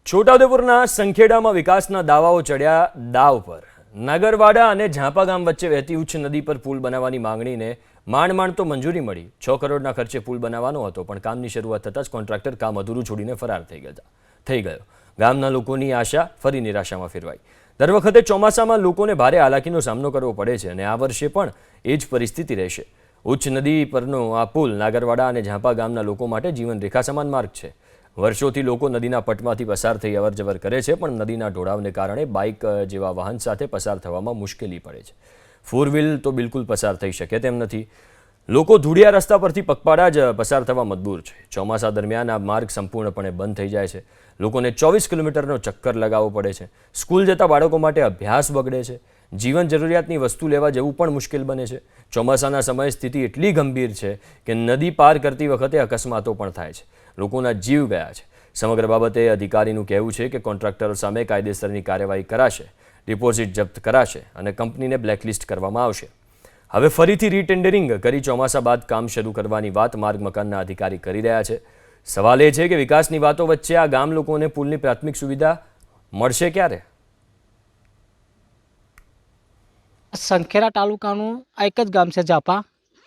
છોટાઉદેપુરના સંખેડામાં વિકાસના દાવાઓ ચડ્યા દાવ પર। નાગરવાડા અને ઝાંપા ગામ વચ્ચે વહેતી ઉચ્ચ નદી પર પુલ બનાવવાની માંગણીને માંડ તો મંજૂરી મળી। 6 કરોડના ખર્ચે પુલ બનાવવાનો હતો, પણ કામની શરૂઆત થતાં જ કોન્ટ્રાક્ટર કામ અધૂરું છોડીને ફરાર થઈ ગયો। ગામના લોકોની આશા ફરી નિરાશામાં ફેરવાઈ। દર વખતે ચોમાસામાં લોકોને ભારે હાલાકીનો સામનો કરવો પડે છે અને આ વર્ષે પણ એ જ પરિસ્થિતિ રહેશે। ઉચ્ચ નદી પરનો આ પુલ નાગરવાડા અને ઝાંપા ગામના લોકો માટે જીવનરેખા સમાન માર્ગ છે। વર્ષોથી લોકો નદીના પટમાંથી પસાર થઈ અવરજવર કરે છે, પણ નદીના ઢોળાવને કારણે બાઇક જેવા વાહન સાથે પસાર થવામાં મુશ્કેલી પડે છે। 4 વ્હીલ તો બિલકુલ પસાર થઈ શકે તેમ નથી। લોકો ધૂળિયા રસ્તા પરથી પગપાળા જ પસાર થવા મજબૂર છે। ચોમાસા દરમિયાન આ માર્ગ સંપૂર્ણપણે બંધ થઈ જાય છે। લોકોને 24 કિલોમીટરનો ચક્કર લગાવવો પડે છે। સ્કૂલ જતા બાળકો માટે અભ્યાસ બગડે છે। જીવન જરૂરિયાતની વસ્તુ લેવા જવું પણ મુશ્કેલ બને છે। ચોમાસાના સમયે સ્થિતિ એટલી ગંભીર છે કે નદી પાર કરતી વખતે અકસ્માતો પણ થાય છે। લોકોના જીવ ગયા છે। સમગ્ર બાબતે અધિકારીનું કહેવું છે કે કોન્ટ્રાક્ટરો સામે કાયદેસરની કાર્યવાહી કરાશે, ડિપોઝિટ જપ્ત કરાશે અને કંપનીને બ્લેકલિસ્ટ કરવામાં આવશે। હવે ફરીથી રીટેન્ડરિંગ કરી ચોમાસા બાદ કામ શરૂ કરવાની વાત માર્ગ મકાનના અધિકારી કરી રહ્યા છે। સવાલ એ છે કે વિકાસની વાતો વચ્ચે આ ગામ લોકોને પુલની પ્રાથમિક સુવિધા મળશે ક્યારે? સંખેડા તાલુકાનું આ એક જ ગામ છે ઝાપા,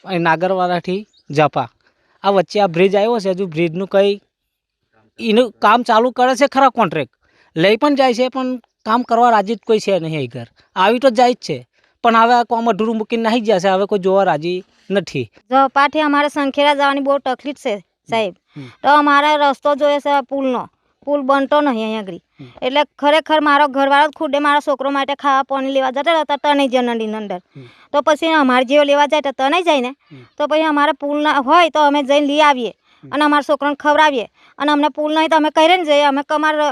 અહીં નાગરવાડાથી ઝાપા। આ વચ્ચે આ બ્રિજ આવ્યો છે, હજુ બ્રિજનું કંઈ એનું કામ ચાલુ કરે છે ખરા, કોન્ટ્રાક્ટ લઈ પણ જાય છે, પણ કામ કરવા રાજી જ કોઈ છે નહીં। અહીં ઘર આવી તો જાય જ છે, પણ હવે આ કોમ અધૂરું મૂકીને નાહી ગયા છે। હવે કોઈ જોવા રાજી નથી। ઝાપાથી અમારે સંખેડા જવાની બહુ તકલીફ છે સાહેબ, તો અમારે રસ્તો જોઈએ છે પુલનો। પુલ બનતો નહીં અહીંયા આગળ, એટલે ખરેખર મારો ઘરવાળો ખુદે મારા છોકરો માટે ખાવા પાણી લેવા જતા હતા તને જ નદીની અંદર, તો પછી અમારે જેવો લેવા જાય તો તને જાય ને, તો પછી અમારે પુલ ના હોય તો અમે જઈને લઈ આવીએ અને અમારા છોકરાને ખવડાવીએ, અને અમને પુલ નહીં તો અમે કઈ ને જઈએ,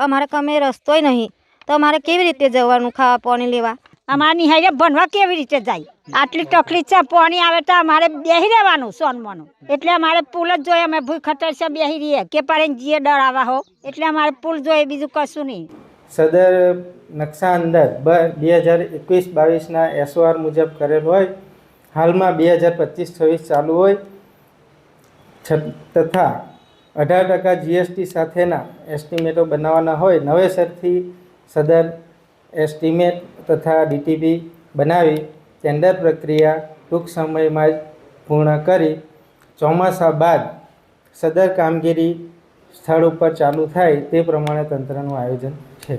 અમારે કમે રસ્તોય નહીં, તો અમારે કેવી રીતે જવાનું ખાવા પાણી લેવા? અમારે નિહાળે ભણવા કેવી રીતે જાય? આટલી તકલીફ છે, પાણી આવે તો અમારે બેસી રહેવાનું સોનમાંનું, એટલે અમારે પુલ જ જોઈએ। અમે ભૂખ ખતર છે બેસી રહીએ કે પડે જીએ ડરાવા હો, એટલે અમારે પુલ જોઈએ, બીજું કશું નહીં। સદર નકશા અંદર 2021-22ના SOR મુજબ કરેલ હોય, હાલમાં 2025-26 ચાલુ હોય તથા 18% GST સાથેના એસ્ટિમેટો બનાવવાના હોય, નવેસરથી સદર એસ્ટિમેટ તથા DTP બનાવી ટેન્ડર પ્રક્રિયા ટૂંક સમયમાં જ પૂર્ણ કરી ચોમાસા બાદ સદર કામગીરી સ્થળ ઉપર ચાલુ થાય તે પ્રમાણે તંત્રનું આયોજન